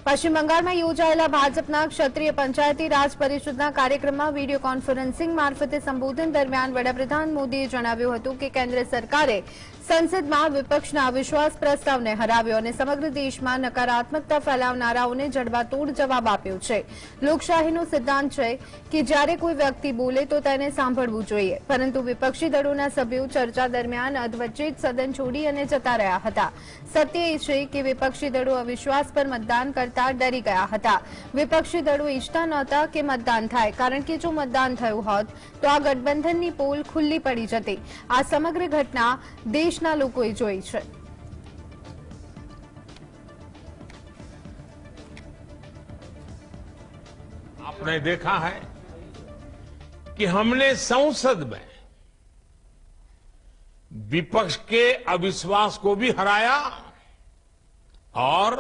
પશ્ચિમ બંગાળમાં યોજાયેલા ભાજપના ક્ષત્રિય પંચાયતી રાજ પરિષદના કાર્યક્રમમાં વિડીયો કોન્ફરન્સિંગ મારફતે સંબોધન દરમિયાન વડાપ્રધાન મોદીએ જણાવ્યું હતું કે કેન્દ્ર સરકારે સંસદમાં વિપક્ષના અવિશ્વાસ પ્રસ્તાવને હરાવ્યો અને સમગ્ર દેશમાં નકારાત્મકતા ફેલાવનારાઓને જડબાતોડ જવાબ આપ્યો છે। લોકશાહીનો સિદ્ધાંત છે કે જ્યારે કોઈ વ્યક્તિ બોલે તો તેને સાંભળવું જોઈએ, પરંતુ વિપક્ષી દળોના સભ્યો ચર્ચા દરમિયાન અધવચ્ચે જ સદન છોડી અને જતા રહ્યા હતા। સત્ય એ છે કે વિપક્ષી દળો અવિશ્વાસ પર મતદાન કરતા ડરી ગયા હતા। વિપક્ષી દળો ઈચ્છતા નહોતા કે મતદાન થાય, કારણ કે જો મતદાન થયું હોત તો આ ગઠબંધનની પોલ ખુલ્લી પડી જતી। આ સમગ્ર ઘટના દેશના લોકોએ જોઈ છે। आपने देखा है कि हमने संसद में विपक्ष के अविश्वास को भी हराया और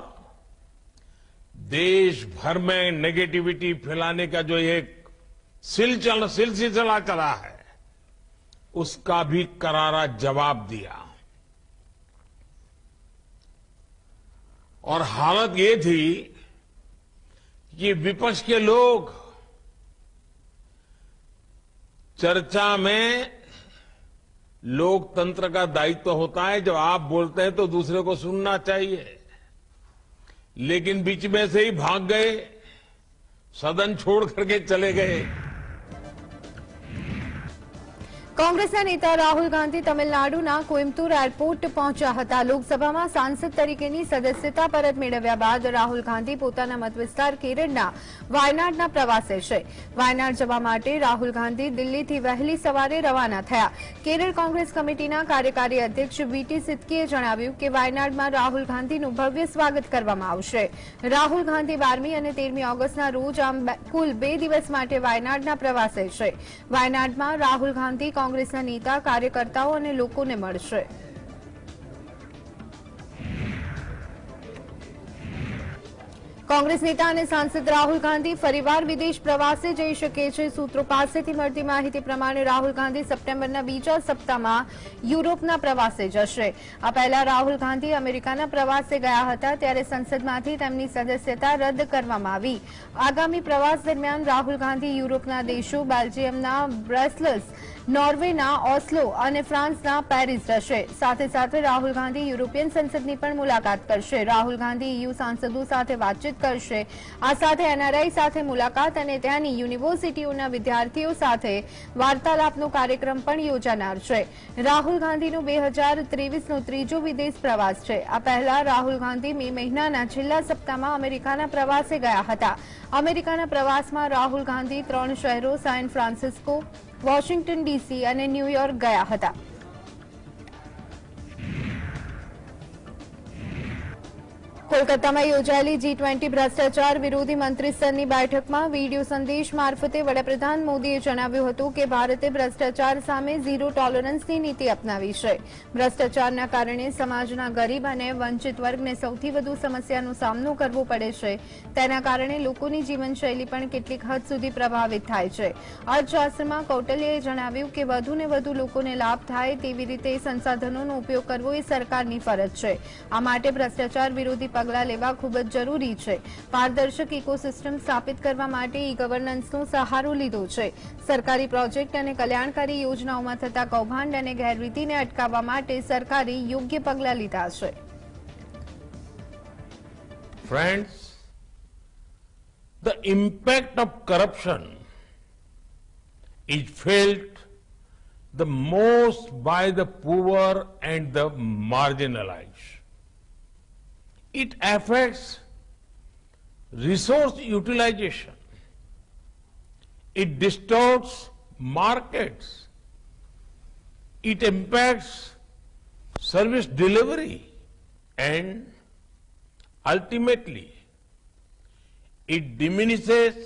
देश भर में नेगेटिविटी फैलाने का जो एक सिलसिला चला है उसका भी करारा जवाब दिया। और हालत ये थी कि विपक्ष के लोग चर्चा में लोकतंत्र का दायित्व होता है, जब आप बोलते हैं तो दूसरे को सुनना चाहिए, लेकिन बीच में से ही भाग गए, सदन छोड़ करके चले गए। કોંગ્રેસના નેતા રાહુલ ગાંધી તમિલનાડુના કોઇમ્બતુર એરપોર્ટ પહોંચ્યા હતા। લોકસભામાં સાંસદ તરીકેની સદસ્યતા પરત મેળવ્યા બાદ રાહુલ ગાંધી પોતાના મતવિસ્તાર કેરળના વાયનાડના પ્રવાસે છે। વાયનાડ જવા માટે રાહુલ ગાંધી દિલ્હીથી વહેલી સવારે રવાના થયા। કેરળ કોંગ્રેસ કમિટીના કાર્યકારી અધ્યક્ષ વીટી સિદ્દકીએ જણાવ્યું કે વાયનાડમાં રાહુલ ગાંધીનું ભવ્ય સ્વાગત કરવામાં આવશે। રાહુલ ગાંધી 12મી અને 13મી ઓગસ્ટના રોજ આમ કુલ 2 દિવસ માટે વાયનાડના પ્રવાસે છે। વાયનાડમાં રાહુલ ગાંધી કોંગ્રેસના નેતા, કાર્યકર્તાઓ અને લોકોને મળશે। કોંગ્રેસ નેતા અને સાંસદ રાહુલ ગાંધી ફરીવાર વિદેશ પ્રવાસે જઈ શકે છે। સૂત્રો પાસેથી મળતી માહિતી પ્રમાણે રાહુલ ગાંધી સપ્ટેમ્બરના બીજા સપ્તાહમાં યુરોપના પ્રવાસે જશે। આ પહેલા રાહુલ ગાંધી અમેરિકાના પ્રવાસે ગયા હતા, ત્યારે સંસદમાંથી તેમની સદસ્યતા રદ કરવામાં આવી। આગામી પ્રવાસ દરમિયાન રાહુલ ગાંધી યુરોપના દેશો બેલ્જિયમના બ્રસેલ્સ, નોર્વેના ઓસ્લો અને ફ્રાન્સના પેરિસ જશે। સાથે સાથે રાહુલ ગાંધી યુરોપિયન સંસદની પણ મુલાકાત કરશે। રાહુલ ગાંધી EU સાંસદો સાથે વાતચીત કરશે। આ સાથે એનઆરઆઈ સાથે મુલાકાત અને ત્યાંની યુનિવર્સિટીઓના વિદ્યાર્થીઓ સાથે વાર્તાલાપનો કાર્યક્રમ પણ યોજાનાર છે। રાહુલ ગાંધીનો 2023નો ત્રીજો વિદેશ પ્રવાસ છે। આ પહેલા રાહુલ ગાંધી મે મહિનાના છેલ્લા સપ્તાહમાં અમેરિકાના પ્રવાસે ગયા હતા। અમેરિકાના પ્રવાસમાં રાહુલ ગાંધી 3 શહેરો સાન ફ્રાન્સિસ્કો, વોશિંગ્ટન ડીસી અને ન્યૂયોર્ક ગયા હતા। કોલકાતામાં યોજાયેલી G20 ભ્રષ્ટાચાર વિરોધી મંત્રીસ્તરની બેઠકમાં વિડીયો સંદેશ મારફતે વડાપ્રધાન મોદીએ જણાવ્યું હતું કે ભારતે ભ્રષ્ટાચાર સામે ઝીરો ટોલરન્સની નીતિ અપનાવી છે। ભ્રષ્ટાચારના કારણે સમાજના ગરીબ અને વંચિત વર્ગને સૌથી વધુ સમસ્યાનો સામનો કરવો પડે છે। તેના કારણે લોકોની જીવનશૈલી પણ કેટલીક હદ સુધી પ્રભાવિત થાય છે। અર્થશાસ્ત્રમાં કૌટિલ્યએ જણાવ્યું કે વધુને વધુ લોકોને લાભ થાય તેવી રીતે સંસાધનોનો ઉપયોગ કરવો એ સરકારની ફરજ છે। આ માટે ભ્રષ્ટાચાર વિરોધી પગલાં લેવા ખૂબ જ જરૂરી છે। પારદર્શક ઇકોસિસ્ટમ સ્થાપિત કરવા માટે ઈ ગવર્નન્સનો સહારો લીધો છે। સરકારી પ્રોજેક્ટ અને કલ્યાણકારી યોજનાઓમાં થતા કૌભાંડ અને ગેરરીતિને અટકાવવા માટે સરકારે યોગ્ય પગલાં લીધા છે। Friends, the impact of corruption is felt the most by the poor and the marginalized. It affects resource utilization. It distorts markets. It impacts service delivery. And ultimately, it diminishes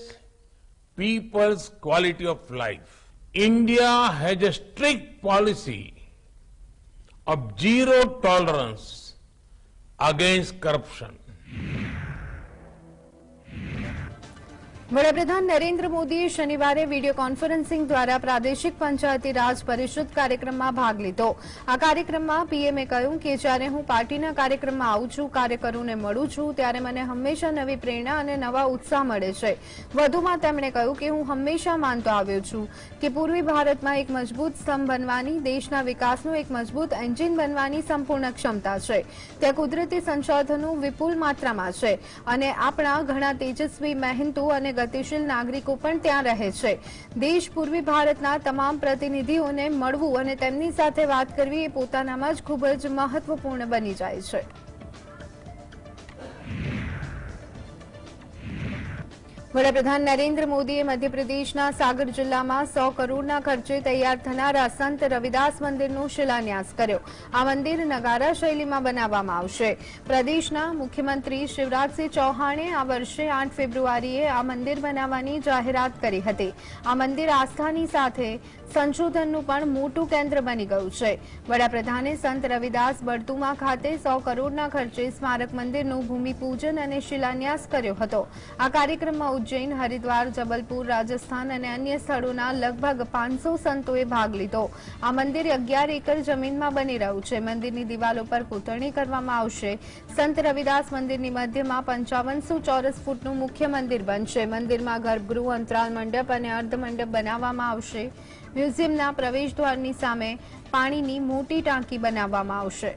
people's quality of life. India has a strict policy of zero tolerance against corruption. વડાપ્રધાન નરેન્દ્ર મોદીએ શનિવારે video conferencing દ્વારા પ્રાદેશિક પંચાયતી રાજ પરિષદ કાર્યક્રમમાં ભાગ લીધો. આ કાર્યક્રમમાં પીએમએ કહ્યું કે જ્યારે હું પાર્ટીના કાર્યક્રમમાં આવું છું, કાર્યકરોને મળું છું, ત્યારે મને હંમેશા નવી પ્રેરણા અને નવા ઉત્સાહ મળે છે. વધુમાં તેમણે કહ્યું કે હું હંમેશા માનતો આવ્યો છું કે પૂર્વી ભારતમાં એક મજબૂત સ્તંભ બનવાની, દેશના વિકાસનું એક મજબૂત એન્જિન બનવાની સંપૂર્ણ ક્ષમતા છે. ત્યાં કુદરતી સંસાધનો વિપુલ માત્રામાં છે અને આપણા ઘણા તેજસ્વી, મહેનતુ અને ગતિશીલ નાગરિકો પણ ત્યાં રહે છે. દેશ પૂર્વી ભારતના તમામ પ્રતિનિધિઓને મળવું અને તેમની સાથે વાત કરવી એ પોતાનામાં જ ખૂબ જ મહત્વપૂર્ણ બની જાય છે. વડાપ્રધાન નરેન્દ્ર મોદીએ મધ્યપ્રદેશના સાગર જિલ્લામાં 100 કરોડના ખર્ચે તૈયાર થનારા સંત રવિદાસ મંદિરનો શિલાન્યાસ કર્યો. આ મંદિર નગારા શૈલીમાં બનાવવામાં આવશે. પ્રદેશના મુખ્યમંત્રી શિવરાજસિંહ ચૌહાણે આ વર્ષે 8 ફેબ્રુઆરીએ આ મંદિર બનાવવાની જાહેરાત કરી હતી. આ મંદિર આસ્થાની સાથે સંશોધનનું પણ મોટું કેન્દ્ર બની ગયું છે. વડાપ્રધાને સંત રવિદાસ બળતુમા ખાતે 100 કરોડના ખર્ચે સ્મારક મંદિરનું ભૂમિપૂજન અને શિલાન્યાસ કર્યો હતો. આ કાર્યક્રમમાં ઉજ્જૈન, હરિદ્વાર, જબલપુર, રાજસ્થાન અને અન્ય સ્થળોના લગભગ 500 સંતોએ ભાગ લીધો. આ મંદિર 11 એકર જમીનમાં બની રહ્યું છે. મંદિરની દિવાલો પર કોતરણી કરવામાં આવશે. સંત રવિદાસ મંદિરની મધ્યમાં 5500 ચોરસ ફૂટનું મુખ્ય મંદિર બનશે. મંદિરમાં ગર્ભગૃહ, અંતરાલ મંડપ અને અર્ધમંડપ બનાવવામાં આવશે. મ્યુઝિયમના પ્રવેશદ્વારની સામે પાણીની મોટી ટાંકી બનાવવામાં આવશે.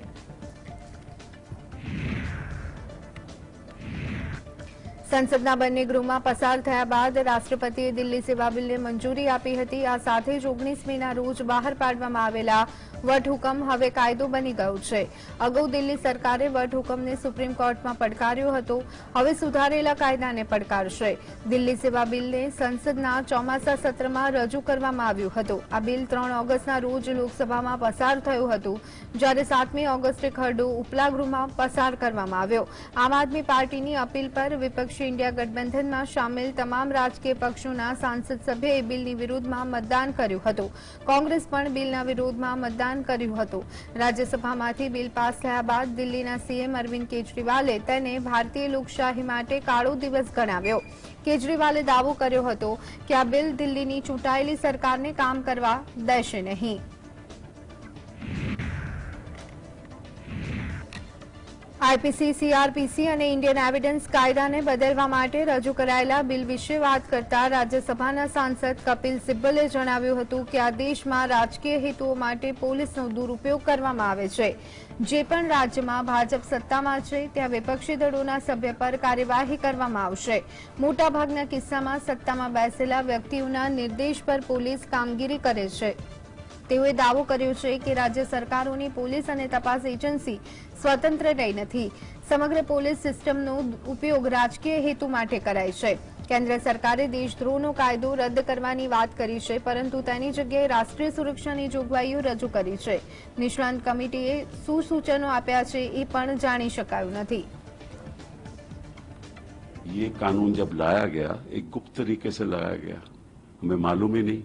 સંસદના બંને ગૃહમાં પસાર થયા બાદ રાષ્ટ્રપતિએ દિલ્હી સેવા બિલને મંજૂરી આપી હતી. આ સાથે જ 19 મેના રોજ બહાર પાડવામાં આવેલા વટહુકમ હવે કાયદો બની ગયો છે. અગાઉ દિલ્હી સરકારે વટહુકમને સુપ્રીમ કોર્ટમાં પડકાર્યો હતો. હવે સુધારેલા કાયદાને પડકારશે. દિલ્હી સેવા બિલને સંસદના ચોમાસા સત્રમાં રજૂ કરવામાં આવ્યું હતું. આ બિલ 3 ઓગસ્ટના રોજ લોકસભામાં પસાર થયું હતું, જ્યારે 7મી ઓગસ્ટે ખરડો ઉપલા ગૃહમાં પસાર કરવામાં આવ્યો. આમ આદમી પાર્ટીની અપીલ પર વિપક્ષી ઇન્ડિયા ગઠબંધનમાં સામેલ તમામ રાજકીય પક્ષોના સાંસદ સભ્યોએ બિલની વિરુદ્ધમાં મતદાન કર્યું હતું. કોંગ્રેસ પણ બિલના વિરોધમાં મતદાન કર્યું હતું. રાજ્યસભામાંથી બિલ પાસ થયા બાદ દિલ્હીના સીએમ અરવિંદ કેજરીવાલે તેને ભારતીય લોકશાહી માટે કાળો દિવસ ગણાવ્યો. કેજરીવાલે દાવો કર્યો હતો કે આ બિલ દિલ્હીની ચૂંટાયેલી સરકારને કામ કરવા દેશે નહીં. આઈપીસી, સીઆરપીસી અને ઇન્ડિયન એવિડન્સ કાયદાને બદલવા માટે રજૂ કરાયેલા બિલ વિશે વાત કરતા રાજ્યસભાના સાંસદ કપિલ સિબ્બલે જણાવ્યું હતું કે આ દેશમાં રાજકીય હેતુઓ માટે પોલીસનો દુરુપયોગ કરવામાં આવે છે. જે પણ રાજ્યમાં ભાજપ સત્તામાં છે ત્યાં વિપક્ષી દળોના સભ્ય પર કાર્યવાહી કરવામાં આવશે. મોટાભાગના કિસ્સામાં સત્તામાં બેસેલા વ્યક્તિઓના નિર્દેશ પર પોલીસ કામગીરી કરે છે. તેઓએ દાવો કર્યો છે કે રાજ્ય સરકારોની પોલીસ અને તપાસ એજન્સી સ્વતંત્ર રહી નથી. સમગ્ર પોલીસ સિસ્ટમનો ઉપયોગ રાજકીય હેતુ માટે કરાય છે. કેન્દ્ર સરકારે દેશદ્રોહનો કાયદો રદ કરવાની વાત કરી છે, પરંતુ તેની જગ્યાએ રાષ્ટ્રીય સુરક્ષાની જોગવાઈઓ રજૂ કરી છે. નિષ્ણાંત કમિટીએ શું સૂચનો આપ્યા છે એ પણ જાણી શકાયું નથી. ये कानून जब लाया गया एक गुप्त तरीके से लाया गया. हमें मालूम ही नहीं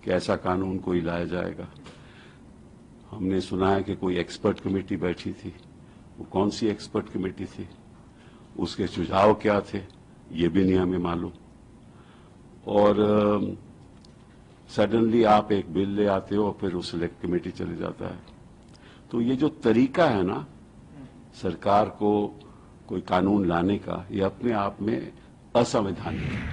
कि ऐसा कानून कोई लाया जाएगा. हमने सुना है कि कोई एक्सपर्ट कमेटी बैठी थी. वो कौन सी एक्सपर्ट कमेटी थी, उसके सुझाव क्या थे, ये भी नहीं हमें मालूम. और सडनली आप एक बिल ले आते हो और फिर वो सिलेक्ट कमेटी चले जाता है. तो ये जो तरीका है ना सरकार को कोई कानून लाने का, ये अपने आप में असंवैधानिक है.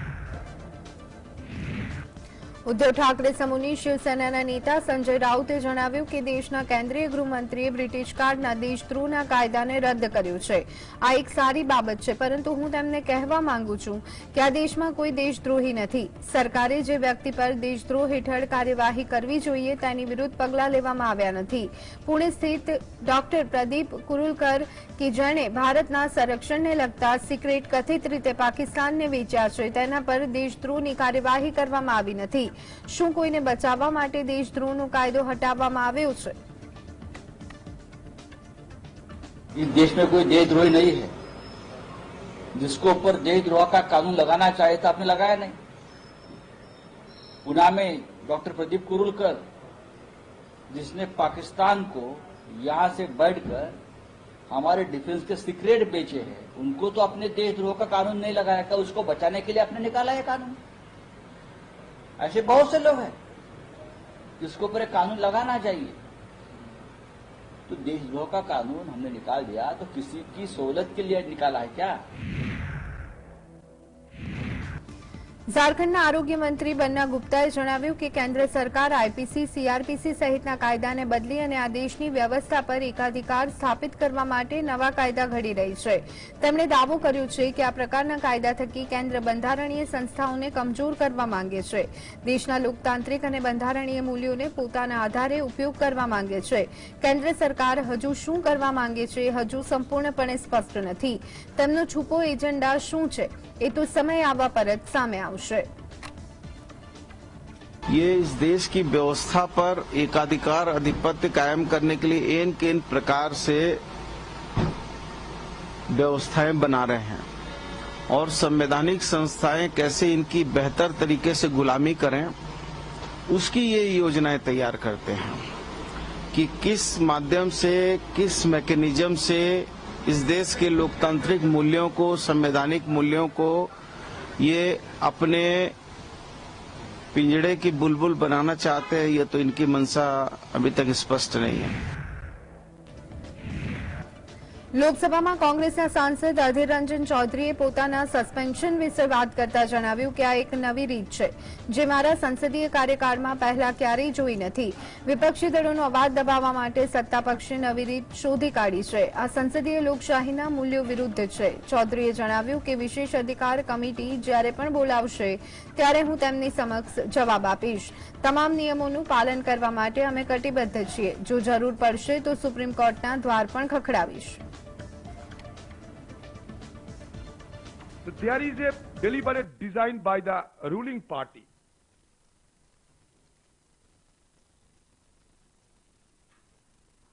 ઉદ્ધવ ઠાકરે સમૂહની શિવસેનાના નેતા સંજય રાઉતે જણાવ્યું કે દેશના કેન્દ્રીય ગૃહમંત્રીએ બ્રિટિશ કાર્ડના દેશદ્રોહના કાયદાને રદ કર્યો છે. આ એક સારી બાબત છે, પરંતુ હું તેમને કહેવા માંગુ છું કે આ દેશમાં કોઈ દેશદ્રોહી નથી. સરકારે જે વ્યક્તિ પર દેશદ્રોહ હેઠળ કાર્યવાહી કરવી જોઈએ તેની વિરુદ્ધ પગલાં લેવામાં આવ્યા નથી. પુણે સ્થિત ડોક્ટર પ્રદીપ કુરુલકર કે જેણે ભારતના સંરક્ષણને લગતા સિક્રેટ કથિત રીતે પાકિસ્તાનને વેચ્યા છે તેના પર દેશદ્રોહની કાર્યવાહી કરવામાં આવી નથી. શું કોઈને બચાવવા માટે દેશદ્રોહનો કાયદો હટાવવામાં આવ્યો છે? इस देश में कोई देशद्रोही नहीं है. जिसको ऊपर देशद्रोह का कानून लगाना चाहे था आपने लगाया नहीं. पुणे में डॉक्टर प्रदीप कुरुलकर जिसने पाकिस्तान को यहां से बैठकर हमारे डिफेंस के सीक्रेट बेचे हैं, उनको तो अपने देशद्रोह का कानून नहीं लगाया था, उसको बचाने के लिए आपने निकाला है कानून। ऐसे बहुत से लोग हैं जिसके ऊपर एक कानून लगाना चाहिए। तो देशद्रोह का कानून हमने निकाल दिया तो किसी की सहूलत के लिए निकाला है क्या? ઝારખંડના આરોગ્ય મંત્રી બન્ના ગુપ્તાએ જણાવ્યું કે કેન્દ્ર સરકાર આઈપીસી, સીઆરપીસી સહિતના કાયદાને બદલી અને આ દેશની વ્યવસ્થા પર એકાધિકાર સ્થાપિત કરવા માટે નવા કાયદા ઘડી રહી છે। તેમણે દાવો કર્યો છે કે આ પ્રકારના કાયદા થકી કેન્દ્ર બંધારણીય સંસ્થાઓને કમજોર કરવા માંગે છે, દેશના લોકતાંત્રિક અને બંધારણીય મૂલ્યોને પોતાના આધારે ઉપયોગ કરવા માંગે છે। કેન્દ્ર સરકાર હજુ શું કરવા માંગે છે હજુ સંપૂર્ણપણે સ્પષ્ટ નથી। તેમનો છુપો એજન્ડા શું છે એ તો સમય આવવા પર જ સામે આવશે। ये इस देश की व्यवस्था पर एकाधिकार आधिपत्य कायम करने के लिए इन किन प्रकार से व्यवस्थाएं बना रहे हैं और संवैधानिक संस्थाएं कैसे इनकी बेहतर तरीके से गुलामी करें, उसकी ये योजनाएं तैयार करते हैं कि किस माध्यम से, किस मैकेनिज्म से इस देश के लोकतांत्रिक मूल्यों को, संवैधानिक मूल्यों को ये अपने पिंजड़े की बुलबुल बनाना चाहते हैं। ये तो इनकी मंशा अभी तक स्पष्ट नहीं है। લોકસભામાં કોંગ્રેસના સાંસદ અધીર રંજન ચૌધરીએ પોતાના સસ્પેન્શન વિશે વાત કરતા જણાવ્યું કે આ એક નવી રીત છે જે મારા સંસદીય કાર્યકાળમાં પહેલા ક્યારેય જોઈ નથી। વિપક્ષી દળોનો અવાજ દબાવવા માટે સત્તાપક્ષે નવી રીત શોધી કાઢી છે। આ સંસદીય લોકશાહીના મૂલ્યો વિરુદ્ધ છે। ચૌધરીએ જણાવ્યું કે વિશેષ અધિકાર કમિટી જ્યારે પણ બોલાવશે ત્યારે હું તેમની સમક્ષ જવાબ આપીશ। તમામ નિયમોનું પાલન કરવા માટે અમે કટિબદ્ધ છીએ। જો જરૂર પડશે તો સુપ્રીમ કોર્ટના દ્વાર પણ ખખડાવીશ। So there is a deliberate design by the ruling party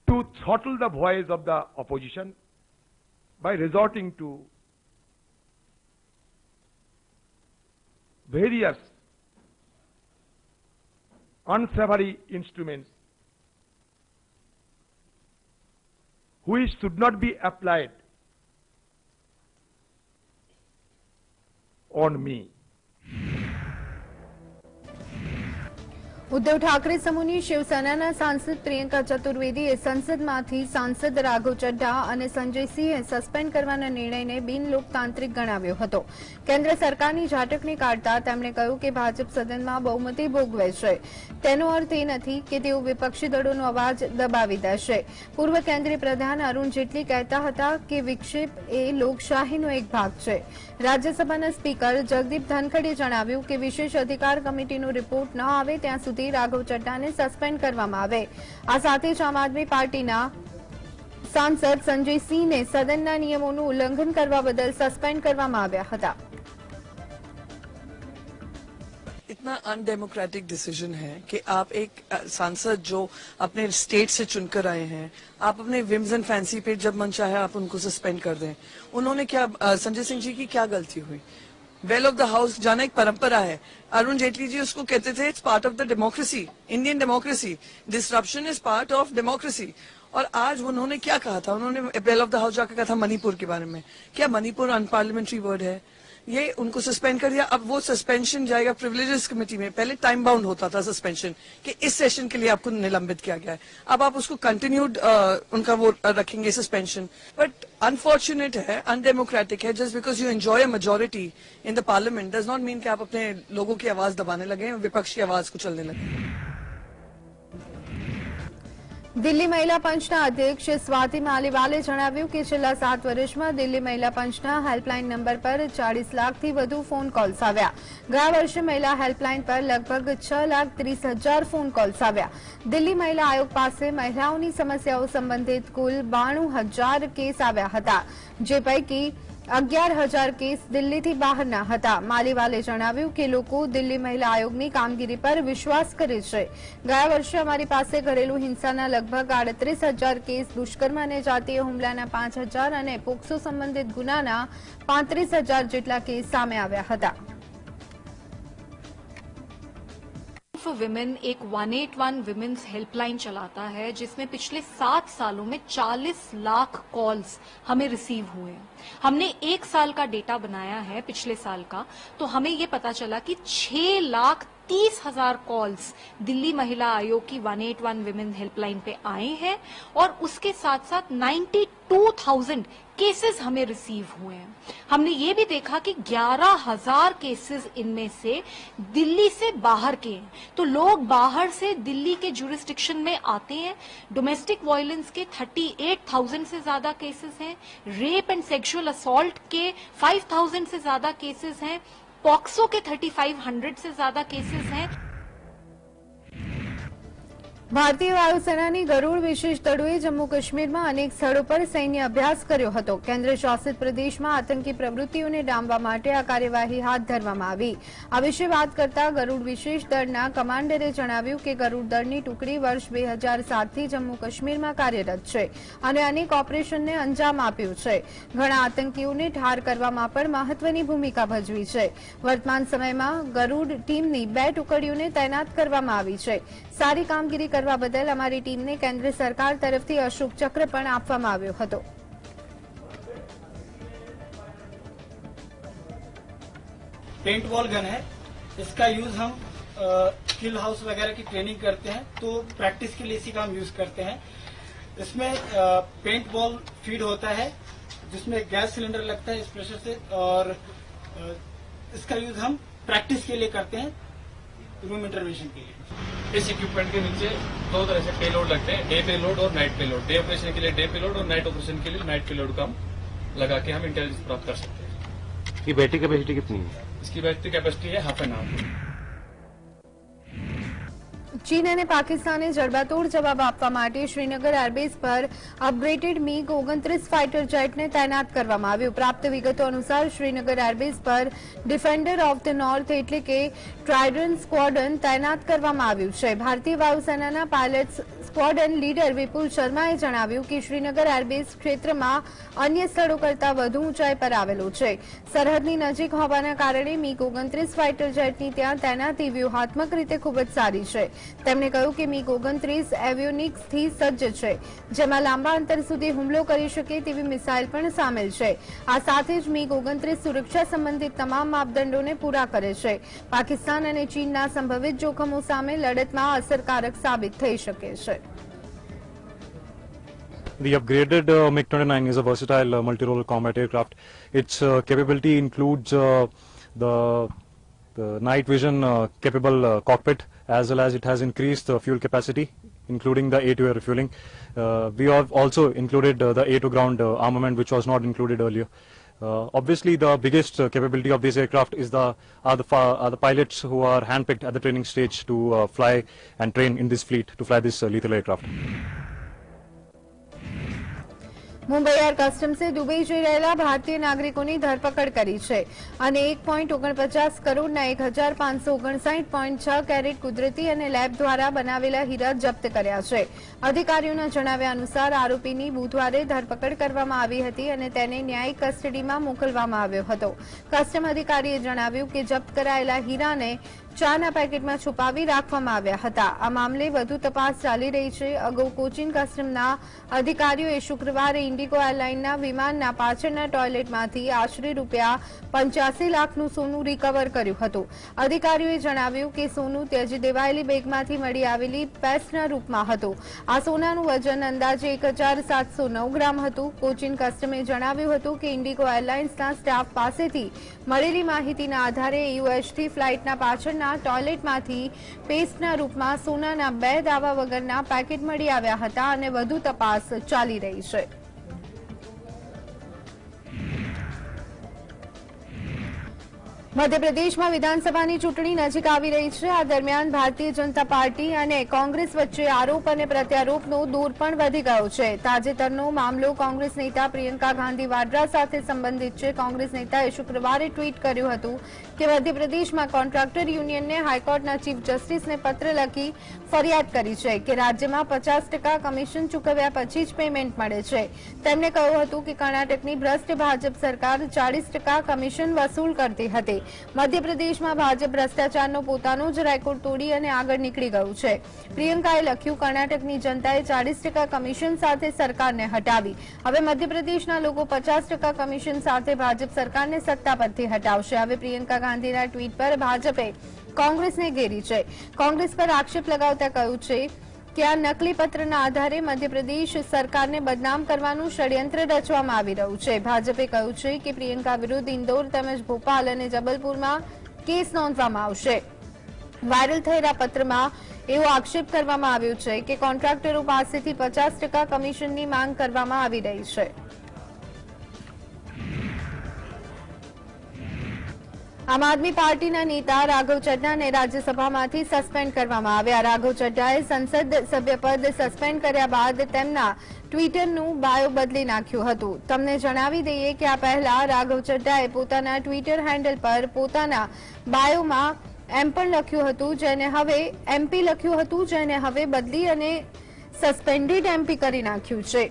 to throttle the voice of the opposition by resorting to various unsavory instruments which should not be applied on me. Uddhav Thackeray સમૂહની શિવસેનાના સાંસદ પ્રિયંકા ચતુર્વેદીએ સંસદમાંથી સાંસદ રાઘવ ચડ્ઢા અને સંજય સિંહે suspend કરવાના નિર્ણયને બિનલોકતાંત્રિક ગણાવ્યો હતો। કેન્દ્ર સરકારની ઝાટકણી કાઢતા તેમણે કહ્યું કે ભાજપ સદનમાં બહુમતી ભોગવે છે, તેનો અર્થ એ નથી કે તેઓ વિપક્ષી દળોનો અવાજ દબાવી દેશે। પૂર્વ કેન્દ્રીય પ્રધાન અરુણ જેટલી કહેતા હતા કે વિક્ષેપ એ લોકશાહીનો એક ભાગ છે। રાજ્યસભાના સ્પીકર જગદીપ ધનખડે જણાવ્યું કે વિશેષ અધિકાર કમિટીનો રિપોર્ટ ન આવે ત્યાં સુધી રાઘવ ચડ્ઢાને સસ્પેન્ડ કરવામાં આવે। આ સાથે જ આમ આદમી પાર્ટીના સાંસદ સંજય સિંહને સદનના નિયમોનું ઉલ્લંઘન કરવા બદલ સસ્પેન્ડ કરવામાં આવ્યા હતા। इतना अनडेमोक्रेटिक डिसीजन है कि आप एक सांसद जो अपने स्टेट से चुनकर आए हैं, आप अपने विम्स एंड फैंसी पे जब मन चाहे आप उनको सस्पेंड कर दें। उन्होंने क्या, संजय सिंह जी की क्या गलती हुई? वेल ऑफ द हाउस जाना एक परंपरा है। अरुण जेटली जी उसको कहते थे it's part of the democracy, Indian democracy, disruption is part of democracy. और आज उन्होंने क्या कहा था? उन्होंने वेल ऑफ द हाउस जाकर कहा था मणिपुर के बारे में। क्या मणिपुर अनपार्लियामेंट्री वर्ड है? ये उनको सस्पेंड कर दिया। अब वो सस्पेंशन जाएगा प्रिविलेजेस कमेटी में। पहले टाइम बाउंड होता था सस्पेंशन कि इस सेशन के लिए आपको निलंबित किया गया है, अब आप उसको कंटिन्यूड उनका वो रखेंगे सस्पेंशन। बट अनफॉर्चुनेट है, अनडेमोक्रेटिक है। Just because you enjoy a majority in the parliament does not mean कि आप अपने लोगों की आवाज दबाने लगे, विपक्ष की आवाज को चलने लगे। દિલ્હી મહિલા પંચના અધ્યક્ષ સ્વાતિ માલીવાલે જણાવ્યું કે છેલ્લા 7 વર્ષમાં દિલ્હી મહિલા પંચના હેલ્પલાઇન નંબર પર 40 લાખથી વધુ ફોન કોલ્સ આવ્યા। ગયા વર્ષે મહિલા હેલ્પલાઇન પર લગભગ 6,30,000 ફોન કોલ્સ આવ્યા। દિલ્હી મહિલા આયોગ પાસે મહિલાઓની સમસ્યાઓ સંબંધિત કુલ 92,000 કેસ આવ્યા હતા, જે પૈકી 11,000 કેસ દિલ્હીથી બહારના હતા। માલીવાલે જણાવ્યું કે લોકો દિલ્હી મહિલા આયોગની કામગીરી પર વિશ્વાસ કરે છે। ગયા વર્ષે અમારી પાસે ઘરેલુ હિંસાના લગભગ 38,000 કેસ, દુષ્કર્મ અને જાતીય હુમલાના 5,000 અને પોક્સો સંબંધિત ગુનાના 35,000 જેટલા કેસ સામે આવ્યા હતા। फॉर विमेन एक 181 विमेन्स हेल्पलाइन चलाता है, जिसमें पिछले 7 सालों में 40 लाख कॉल्स हमें रिसीव हुए हैं। हमने 1 साल का डेटा बनाया है पिछले साल का, तो हमें ये पता चला कि 6,30,000 कॉल्स दिल्ली महिला आयोग की 181 विमेन हेल्पलाइन पे आए हैं और उसके साथ साथ 92,000 केसेस हमें रिसीव हुए हैं। हमने ये भी देखा कि 11,000 केसेस इनमें से दिल्ली से बाहर के हैं, तो लोग बाहर से दिल्ली के जुरिस्डिक्शन में आते हैं। डोमेस्टिक वायलेंस के 38,000 से ज्यादा केसेस हैं, रेप एंड सेक्सुअल असॉल्ट के 5,000 से ज्यादा केसेस हैं, पॉक्सो के 3,500 से ज्यादा केसेस हैं। ભારતીય વાયુસેનાની ગરુડ વિશેષ દળોએ જમ્મુ કાશ્મીરમાં અનેક સ્થળો પર સૈન્ય અભ્યાસ કર્યો હતો। કેન્દ્ર શાસિત પ્રદેશમાં આતંકી પ્રવૃત્તિઓને ડામવા માટે આ કાર્યવાહી હાથ ધરવામાં આવી। આ વિશે વાત કરતા ગરુડ વિશેષ દળના કમાન્ડરે જણાવ્યું કે ગરુડ દળની ટુકડી વર્ષ 2007થી જમ્મુ કાશ્મીરમાં કાર્યરત છે અને અનેક ઓપરેશનને અંજામ આપ્યું છે। ઘણા આતંકીઓને ઠાર કરવામાં પણ મહત્વની ભૂમિકા ભજવી છે। વર્તમાન સમયમાં ગરુડ ટીમની 2 ટુકડીઓને તૈનાત કરવામાં આવી છે। સારી કામગીરી કરવા બદલ અમારી ટીમને કેન્દ્ર સરકાર તરફથી અશોક ચક્ર પણ આપવામાં આવ્યો હતો। पेंट बॉल गन है, इसका यूज हम किल हाउस वगैरह की ट्रेनिंग करते हैं, तो प्रैक्टिस के लिए इसी का हम यूज करते हैं। इसमें पेंट बॉल फीड होता है, जिसमें गैस सिलेंडर लगता है इस प्रेशर से, और इसका यूज हम प्रैक्टिस के लिए करते हैं, रूम इंटरवेंशन के लिए। इस इक्विपमेंट के नीचे 2 तरह से पेलोड लगते हैं, डे पेलोड और नाइट पेलोड। डे ऑपरेशन के लिए डे पेलोड और नाइट ऑपरेशन के लिए नाइट पेलोड का हम लगा के हम इंटेलिजेंस प्राप्त कर सकते हैं। ये बैटरी कैपेसिटी कितनी है? इसकी बैटरी कैपेसिटी है हाफ एन आवर। ચીન અને પાકિસ્તાને જડબાતોડ જવાબ આપવા માટે શ્રીનગર એરબેઝ પર અપગ્રેડેડ MiG 29 ફાઇટર જેટને તૈનાત કરવામાં આવ્યું। પ્રાપ્ત વિગતો અનુસાર શ્રીનગર એરબેઝ પર ડિફેન્ડર ઓફ ધ નોર્થ એટલે કે ટ્રાઇડન્ટ સ્ક્વોડ્રન તૈનાત કરવામાં આવ્યું છે। ભારતીય વાયુસેનાના પાયલટ સ્ક્વોડ્રન લીડર વિપુલ શર્માએ જણાવ્યું કે શ્રીનગર એરબેઝ ક્ષેત્રમાં અન્ય સ્થળો કરતાં વધુ ઊંચાઈ પર આવેલું છે। સરહદની નજીક હોવાના કારણે MiG 29 ફાઇટર જેટની ત્યાં તૈનાતી વ્યૂહાત્મક રીતે ખૂબ જ સારી છે। તેમણે કહ્યું કે MiG 29 એવિયોનિક્સથી સજ્જ છે, જેમાં લાંબા અંતર સુધી હુમલો કરી શકે તેવી મિસાઇલ પણ સામેલ છે। આ સાથે જ MiG 29 સુરક્ષા સંબંધિત તમામ માપદંડોને પૂરા કરે છે। પાકિસ્તાન અને ચીનના સંભવિત જોખમો સામે લડતમાં અસરકારક સાબિત થઈ શકે છે। The upgraded MiG-29 is a versatile multi-role combat aircraft. Its capability includes the night vision capable cockpit, as well as it has increased fuel capacity, including the A2 air refueling. We have also included the A2 ground armament, which was not included earlier. Obviously, the biggest capability of this aircraft is are the pilots who are handpicked at the training stage to fly and train in this fleet to fly this lethal aircraft. Mumbai air કસ્ટમ્સે દુબઈ જઈ રહેલા ભારતીય નાગરિકોની ધરપકડ કરી છે અને 1.49 કરોડના 1,559.6 કેરેટ કુદરતી અને લેબ દ્વારા બનાવેલા હીરા જપ્ત કર્યા છે। અધિકારીઓના જણાવ્યા અનુસાર આરોપીની બુધવારે ધરપકડ કરવામાં આવી હતી અને તેને ન્યાયિક કસ્ટડીમાં મોકલવામાં આવ્યો હતો। કસ્ટમ અધિકારીએ જણાવ્યું કે જપ્ત કરાયેલા હીરાને ચાના પેકેટમાં છુપાવી રાખવામાં આવ્યા હતા। આ મામલે વધુ તપાસ ચાલી રહી છે। અગાઉ કોચીન કસ્ટમના અધિકારીઓએ શુક્રવારે ઇન્ડિગો એરલાઇનના વિમાનના પાછળના ટોયલેટમાંથી આશરે ₹85 લાખનું સોનું રિકવર કર્યું હતું। અધિકારીઓએ જણાવ્યું કે સોનું ત્યજી દેવાયેલી બેગમાંથી મળી આવેલી પેસ્ટના રૂપમાં હતું। આ સોનાનું વજન અંદાજે 1,709 ગ્રામ હતું। કોચીન કસ્ટમે જણાવ્યું હતું કે ઇન્ડિગો એરલાઇન્સના સ્ટાફ પાસેથી મળેલી માહિતીના આધારે યુએસથી ફ્લાઇટના પાછળના ટોયલેટમાંથી પેસ્ટના રૂપમાં સોનાના 2 દાવા વગરના પેકેટ મળી આવ્યા હતા અને વધુ તપાસ ચાલી રહી છે। મધ્યપ્રદેશમાં વિધાનસભાની ચૂંટણી નજીક આવી રહી છે। આ દરમિયાન ભારતીય જનતા પાર્ટી અને કોંગ્રેસ વચ્ચે આરોપ અને પ્રત્યારોપનો દૂર પણ વધી ગયો છે। તાજેતરનો મામલો કોંગ્રેસ નેતા પ્રિયંકા ગાંધી વાડ્રા સાથે સંબંધિત છે। કોંગ્રેસ નેતાએ શુક્રવારે ટ્વીટ કર્યું હતું કે મધ્યપ્રદેશમાં કોન્ટ્રાક્ટર યુનિયનને હાઈકોર્ટના ચીફ જસ્ટિસને પત્ર લખી ફરિયાદ કરી છે કે રાજ્યમાં 50% કમિશન ચૂકવ્યા પછી જ પેમેન્ટ મળે છે। તેમણે કહ્યું હતું કે કર્ણાટકની ભ્રષ્ટ ભાજપ સરકાર 40% કમિશન વસૂલ કરતી હતી। મધ્યપ્રદેશમાં ભાજપ ભ્રષ્ટાચારનો પોતાનો જ રેકોર્ડ તોડી અને આગળ નીકળી ગયું છે. પ્રિયંકાએ લખ્યું, કર્ણાટકની જનતાએ 40% કમિશન સાથે સરકારને હટાવી. હવે મધ્યપ્રદેશના લોકો 50% કમિશન સાથે ભાજપ સરકારને સત્તા પરથી હટાવશે. હવે પ્રિયંકા ગાંધીના ટ્વીટ પર ભાજપે કોંગ્રેસને ઘેરી છે. કોંગ્રેસ પર આક્ષેપ લગાવતા કહ્યું છે કે આ નકલી પત્રના આધારે મધ્યપ્રદેશ સરકારને બદનામ કરવાનું ષડયંત્ર રચવામાં આવી રહ્યું છે. ભાજપે કહ્યું છે કે પ્રિયંકા વિરુદ્ધ ઇન્દોર તેમજ ભોપાલ અને જબલપુરમાં કેસ નોંધવામાં આવશે. વાયરલ થયેલા પત્રમાં એવો આક્ષેપ કરવામાં આવ્યો છે કે કોન્ટ્રાક્ટરો પાસેથી 50% કમિશનની માંગ કરવામાં આવી રહી છે. આમ આદમી પાર્ટીના નેતા રાઘવ ચડ્ડાને રાજ્યસભામાંથી સસ્પેન્ડ કરવામાં આવ્યા. રાઘવ ચડ્ડાએ સંસદ સભ્યપદ સસ્પેન્ડ કર્યા બાદ તેમના ટ્વિટરનું બાયો બદલી નાખ્યું હતું. તમને જણાવી દઈએ કે આ પહેલા રાઘવ ચડ્ડાએ પોતાના ટ્વિટર હેન્ડલ પર પોતાના બાયોમાં એમ પણ લખ્યું હતું જેને હવે બદલી અને સસ્પેન્ડેડ એમપી કરી નાખ્યું છે.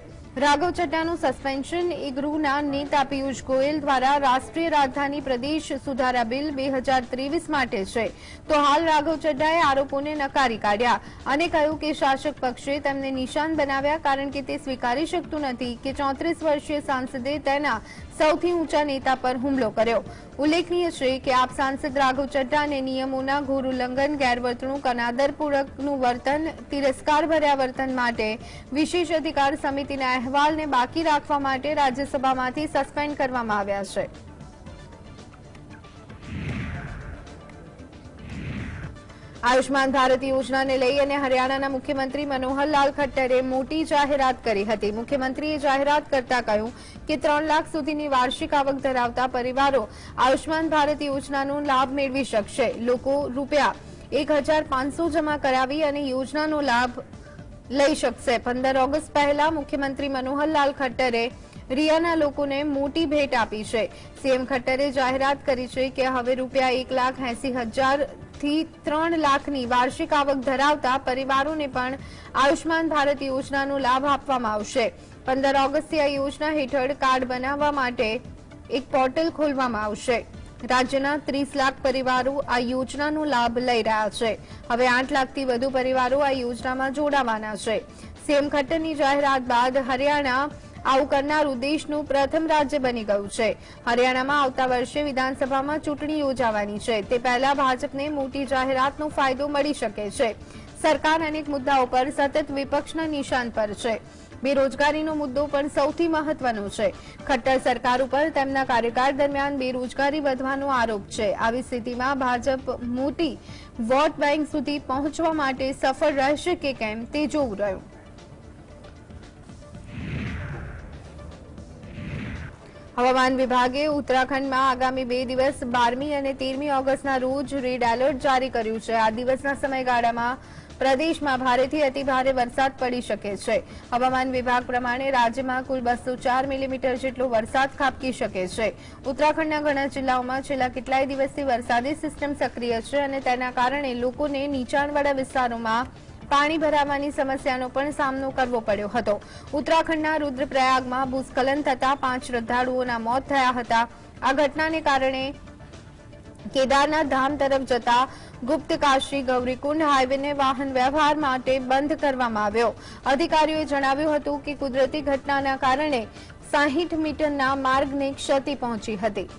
રાઘવ ચડ્ડાનું સસ્પેન્શન એ ગૃહના નેતા પિયુષ ગોયલ દ્વારા રાષ્ટ્રીય રાજધાની પ્રદેશ સુધારા બિલ 2023 માટે છે. તો હાલ રાઘવ ચડ્ડાએ આરોપોને નકારી કાઢ્યા અને કહ્યું કે શાસક પક્ષે તેમને નિશાન બનાવ્યા કારણ કે તે સ્વીકારી શકતું નથી કે 34 વર્ષીય સાંસદે તેના સૌથી ઊંચા નેતા પર હુમલો કર્યો. ઉલ્લેખનીય છે કે આપ સાંસદ રાઘવ ચડ્ડાને નિયમોના ઘોર ઉલ્લંઘન, ગેરવર્તણૂક, અનાદરપૂર્વકનું વર્તન, તિરસ્કારભર્યા વર્તન માટે વિશેષ અધિકાર સમિતિના અહેવાલને બાકી રાખવા માટે રાજ્યસભામાંથી સસ્પેન્ડ કરવામાં આવ્યા છે. આયુષ્માન ભારત યોજનાને લઈ અને હરિયાણાના મુખ્યમંત્રી મનોહરલાલ ખટ્ટરે મોટી જાહેરાત કરી હતી. મુખ્યમંત્રીએ જાહેરાત કરતા કહ્યું કે 3 લાખ સુધીની વાર્ષિક આવક ધરાવતા પરિવારો આયુષ્માન ભારત યોજનાનો લાભ મેળવી શકશે. લોકો રૂપિયા 1,500 જમા કરાવી અને યોજનાનો લાભ લઈ શકશે. 15 ઓગસ્ટ પહેલા મુખ્યમંત્રી મનોહરલાલ ખટ્ટરે રિયાના લોકોને મોટી ભેટ આપી છે. સીએમ ખટ્ટરે જાહેરાત કરી છે કે હવે રૂપિયા 1,80,000 થી 3 લાખની વાર્ષિક આવક ધરાવતા પરિવારોને પણ આયુષ્માન ભારત યોજનાનો લાભ આપવામાં આવશે. 15 ઓગસ્ટથી આ યોજના હેઠળ કાર્ડ બનાવવા માટે એક પોર્ટલ ખોલવામાં આવશે. રાજ્યના 30 લાખ પરિવારો આ યોજનાનો લાભ લઈ રહ્યા છે. હવે 8 લાખથી વધુ પરિવારો આ યોજનામાં જોડાવાના છે. સીએમ ખટ્ટરની જાહેરાત બાદ હરિયાણા આવું કરનારું દેશનું પ્રથમ રાજ્ય બની ગયું છે. હરિયાણામાં આવતા વર્ષે વિધાનસભામાં ચૂંટણી યોજાવાની છે. તે પહેલા ભાજપને મોટી જાહેરાતનો ફાયદો મળી શકે છે. સરકાર અનેક મુદ્દાઓ પર સતત વિપક્ષના નિશાન પર છે. બેરોજગારીનો મુદ્દો પણ સૌથી મહત્વનો છે. ખટ્ટર સરકાર ઉપર તેમના કાર્યકાળ દરમિયાન બેરોજગારી વધવાનો આરોપ છે. આવી સ્થિતિમાં ભાજપ મોટી વોટ બેંક સુધી પહોંચવા માટે સફળ રહેશે કે કેમ તે જોવું રહ્યું. હવામાન વિભાગે ઉત્તરાખંડમાં આગામી 2 દિવસ 12મી અને 13મી ઓગસ્ટના રોજ રેડ એલર્ટ જારી કર્યું છે. આ દિવસના સમયગાળામાં પ્રદેશમાં ભારેથી અતિભારે વરસાદ પડી શકે છે. હવામાન વિભાગ પ્રમાણે રાજ્યમાં કુલ 204 મિલીમીટર જેટલો વરસાદ ખાબકી શકે છે. ઉત્તરાખંડના ઘણા જિલ્લાઓમાં છેલ્લા કેટલાય દિવસથી વરસાદી સિસ્ટમ સક્રિય છે અને તેના કારણે લોકોને નીચાણવાળા વિસ્તારોમાં પાણી ભરાવાની સમસ્યાનો પણ સામનો કરવો પડ્યો હતો. ઉત્તરાખંડના રુદ્રપ્રયાગમાં ભૂસ્ખલન થતા 5 શ્રદ્ધાળુઓના મોત થયા હતા. આ ઘટનાને કારણે કેદારનાથ ધામ તરફ જતા ગુપ્તકાશી ગૌરીકુંડ હાઈવેને વાહન વ્યવહાર માટે બંધ કરવામાં આવ્યો. અધિકારીઓએ જણાવ્યું હતું કે કુદરતી ઘટનાના કારણે 60 મીટરના માર્ગને ક્ષતિ પહોંચી હતી.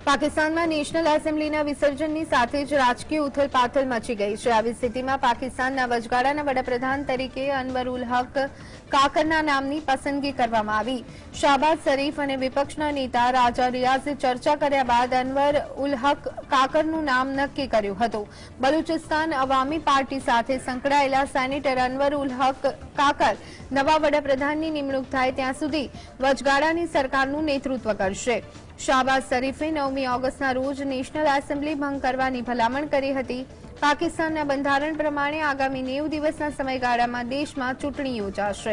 પાકિસ્તાનમાં નેશનલ એસેમ્બલીના વિસર્જનની સાથે જ રાજકીય ઉથલપાથલ મચી ગઈ છે. આવી સ્થિતિમાં પાકિસ્તાનના વચગાળાના વડાપ્રધાન તરીકે અનવર ઉલ હક કાકરના નામની પસંદગી કરવામાં આવી. શાહબાઝ શરીફ અને વિપક્ષના નેતા રાજા રિયાઝે ચર્ચા કર્યા બાદ અનવર ઉલ હક કાકરનું નામ નક્કી કર્યું હતું. બલુચિસ્તાન અવામી પાર્ટી સાથે સંકળાયેલા સેનેટર અનવર ઉલ હક કાકર નવા વડાપ્રધાનની નિમણૂક થાય ત્યાં સુધી વચગાળાની સરકારનું નેતૃત્વ કરશે. શાહબાઝ શરીફે 9મી ઓગસ્ટના રોજ નેશનલ એસેમ્બલી ભંગ કરવાની ભલામણ કરી હતી. પાકિસ્તાનના બંધારણ પ્રમાણે આગામી 90 દિવસના સમયગાળામાં દેશમાં ચૂંટણી યોજાશે.